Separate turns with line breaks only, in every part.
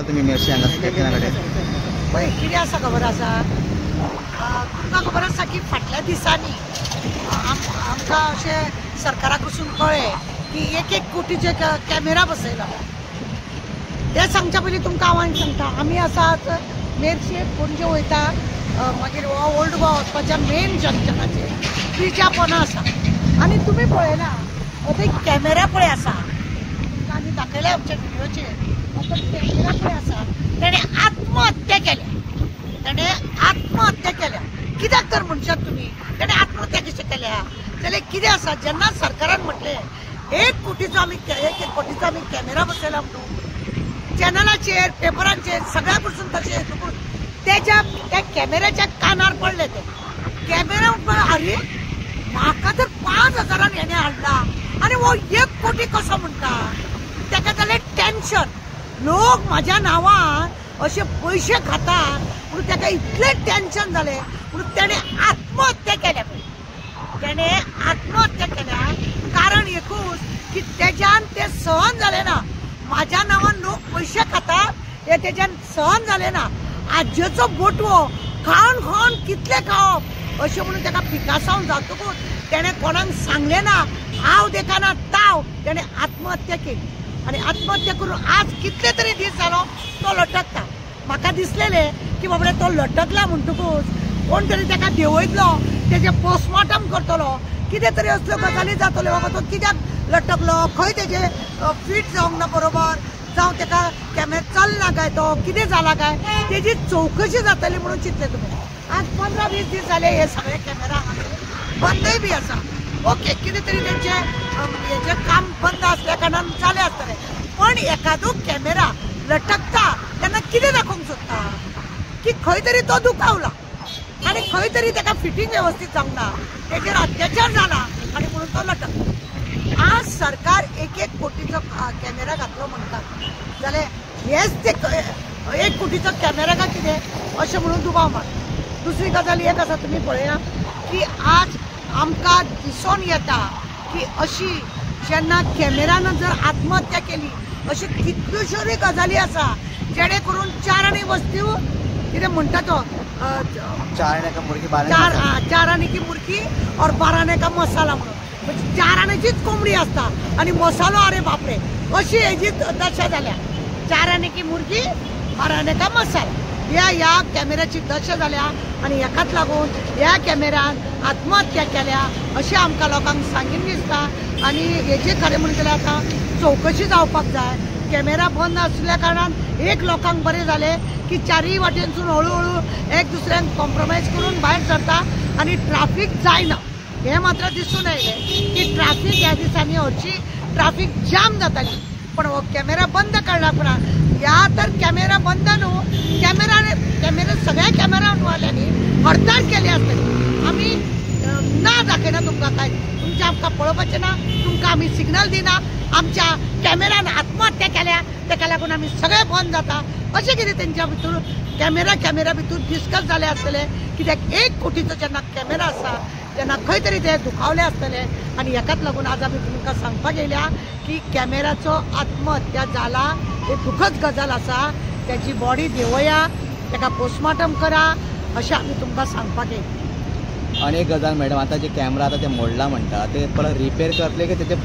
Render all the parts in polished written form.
तुम्ही मेर्शी हांगा कॅप्टनाकडे
पळय कितें आसा खबर आसा तुमकां खबर आसा की फाटल्या दिसांनी आमकां अशें सरकारा कडसून कळ्ळें की 1-1 कोटीचे कॅमेरा बसयला। ते सांगच्या पयलीं तुमकां हांव सांगता आमी आसात मेर्शेक पणजे वयता मागीर ओल्ड गोवा वचपाच्या मेन जंक्शनाचेर ब्रिजा पोंदा आसा आनी तुमी पळयना थंय कॅमेरा पळय आसा तुमकां आमी दाखयल्या आमच्या व्हिडिओचेर कॅमेरा पळय आसा तेणे आत्महत्या केल्या कित्याक तर म्हणशात तुमी तेणे आत्महत्या कशी केल्या जाल्यार कितें आसा जेन्ना सरकारान म्हटलें 1 कोटीचो आमी कॅमेरा बसयला म्हणून चॅनलाचेर पेपरांचेर सगळ्या कडसून तशें त्या कॅमेऱ्याच्या कानार पडले ते कॅमेरा म्हणून अरे म्हाका तर 5,000 हेणे हाडला आनी हो 1 कोटी कसो म्हणटा ताका जालें टेन्शन लोक म्हाज्या नांवान अशे पयशे खातात म्हणून ताका इतलें टेन्शन जालें म्हणून तेणे आत्महत्या केल्या कारण एकूच की तेज्यान ते सहन जालें ना म्हाज्या नांवान लोक पयशे खातात हे तेज्यान सहन जालें ना आज्जेचो बोटवो खावन कितले खावप अशें म्हणून ताका पिकासावन जातकूच तेणे कोणाक सांगलें ना हांव देखना ताव तेणे आत्महत्या केली आनी आत्महत्या करून आज कितले तरी दीस जालो तो लटकता म्हाका दिसलेले की बाबडे तो लटकला म्हणटकूच कोण तरी ताका देंवयतलो तेजे पोस्टमॉर्टम करतलो कितें तरी असल्यो गजाली जातल्यो बाबा तो कित्याक लटकलो खंय तेजे फीट जावंक ना बरोबर जावं ताका कॅमेरा चलना काय तो कितें जाला काय तेजी चवकशी जातली म्हणून चिंतले तुमी आज 15-20 दीस जाले हे सगळे कॅमेरा बंदय बी आसा ओके कितें तरी तेंचे हेजे काम बंद असल्या कारणान जालें आसतलें पण एखादो कॅमेरा लटकता तेन्ना कितें दाखोवंक सोदता की खंय तरी तो दुखावला आनी खंय तरी ताका फिटींग वेवस्थीत जावंक ना तेजेर अत्याचार जाला आनी म्हणून तो लटकता आज सरकार 1-1 कोटीचो कॅमेरा घातलो म्हणटात जाल्यार हेच ते 1 कोटीचो कॅमेरा काय कितें अशें म्हणून दुबाव मार दुसरी गजाल एक आसा तुमी पळया की आज आमकां दिसून येता की अशी जेन्ना कॅमेरान जर आत्महत्या केली अशी कितल्योश्योरी गजाली आसा जेणे करून 4 आनी वस्तू कितें म्हणटा तो
4 आने का मुर्गी
4 आने की मुर्गी और 12 आने का मसाला म्हणून म्हणजे 4 आण्याचीच कोंबडी असता आणि मसालो अरे बापरे अशी हेजी दशा जाल्या 4 आने की मुर्गी 12 आने का मसाला ह्या कॅमेऱ्याची दशा जाल्या आणि एकाच लागून ह्या कॅमेरान आत्महत्या केल्या अशें आमकां लोकांक सांगीन दिसता आनी हेजे खरें म्हणून जाल्यार आतां चवकशी जावपाक जाय कॅमेरा बंद आसल्या कारणान एक लोकांक बरें जालें की 4 वाटेनसून हळू एक दुसऱ्यांक कॉम्प्रोमायज करून भायर सरता आनी ट्राफीक जायना हे मात्र दिसून येयलें की ट्राफीक ह्या दिसांनी हरशी ट्राफीक जाम जाताली पण हो कॅमेरा बंद काडला उपरांत ह्या तर कॅमेरा बंद न्हू कॅमेरा सगळ्या कॅमेरावाल्यांनी हडताळ केली आसतली आमी ना दाखयना तुमकां काय तुमचें आमकां पळोवपाचें ना तुमकां आमी सिग्नल दिना आमच्या कॅमेरान आत्महत्या केल्या ताका लागून आमी सगळे बंद जाता अशें कितें तेंच्या भितर कॅमेरा भितर डिस्कस जाले आसतले कित्याक 1 कोटीचो जेन्ना कॅमेरा आसा तेन्ना खंय तरी ते दुखावले आसतले आनी हेकाच लागून आज आमी तुमकां सांगपाक येयल्या की कॅमेराचो आत्महत्या जाला हे दुखद गजाल आसा त्याची बॉडी देवया ताका पोस्टमॉर्टम करा अशें आमी तुमकां सांगपाक येयल्या
आनी एक गजाल मॅडम आता जे कॅमेरा आता ते मोडला म्हणटा ते परत रिपेर करतले की तेजे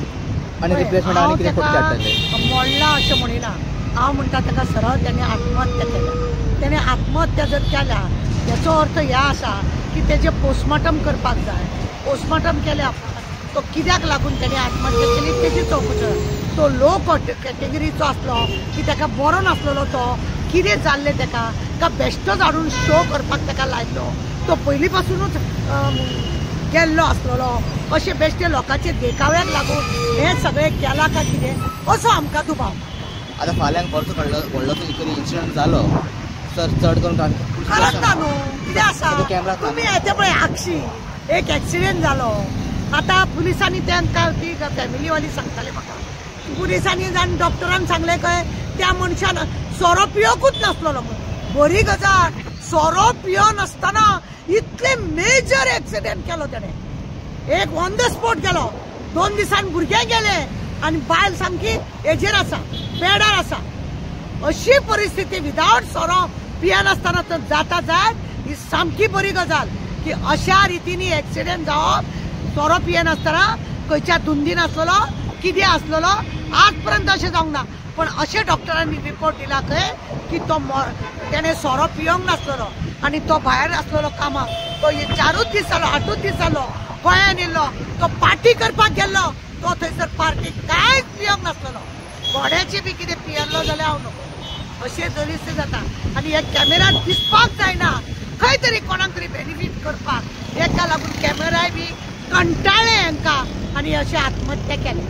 आनी रिप्लेसमेंट आनी कितें करून धाडटले
मोडला अशें म्हणिना हांव म्हणटा ताका सरळ तेणे आत्महत्या केल्या तेणे आत्महत्या जर केल्या त्याचो अर्थ ह्या आसा की तेजे पोस्टमॉर्टम करपाक जाय पोस्टमॉर्टम केल्या तो कित्याक लागून तेणे आत्महत्या केली तेजी चवकशी तो लो कॅटेगरीचो आसलो की ताका बरो नासलेलो तो कितें जाल्लें ताका का बेश्टो झाडून शो करपाक ताका लायलो तो पयलीं पासूनच गेल्लो आसलेलो अशें बेश्टे लोकांचे देखाव्याक लागून हे सगळें केला काय कितें असो आमकां दुबाव
आतां फाल्यां परतो व्हडलो इन्सिडंट जालो सर चड करून
खरंच ना न्हू कितें आसा तुमी येते पळय आक्षी एक एक्सिडेंट जालो आतां पुलिसांनी तांकां ती फॅमिलीवाली सांगताले म्हाका पुलिसांनी जावन डॉक्टरान सांगलें खंय त्या मनशान सोरो पियोकूच नासलेलो म्हणून बरी गजाल सोरो पियो नासतना इतले मेजर एक्सिडेंट केलो तेणे एक ऑन द स्पॉट गेलो 2 दिसान भुरगे गेले आनी बायल सामकी हेजेर आसा बेडार आसा अशी परिस्थिती विदाउट सोरो पियनासतना तर जाता जाय ही सामकी बरी गजाल की अशा रितीनी एक्सिडेंट जावप सोरो पियनासतना खंयच्या धुंदीन आसलेलो कितें आसलेलो आज पर्यंत अशें जावंक ना पण अशें डॉक्टरांनी रिपोर्ट दिला खंय की तो तेणें सोरो पियोंक नासलेलो आनी तो भायर आसलेलो कामाक तो 4 दीस जालो 8 दीस जालो गोंयान येयल्लो तो पार्टी करपाक गेल्लो तो थंयसर पार्टी कांयच पियोंक नासलेलो घोड्याची बी कितें पियल्लो जाल्यार हांव नको अशें जरीस जाता आनी हे कॅमेरान दिसपाक जायना खंय तरी कोणाक तरी बेनिफीट करपाक हेका लागून कॅमेराय बी कंटाळ्ळे हांकां आनी अशें आत्महत्या केले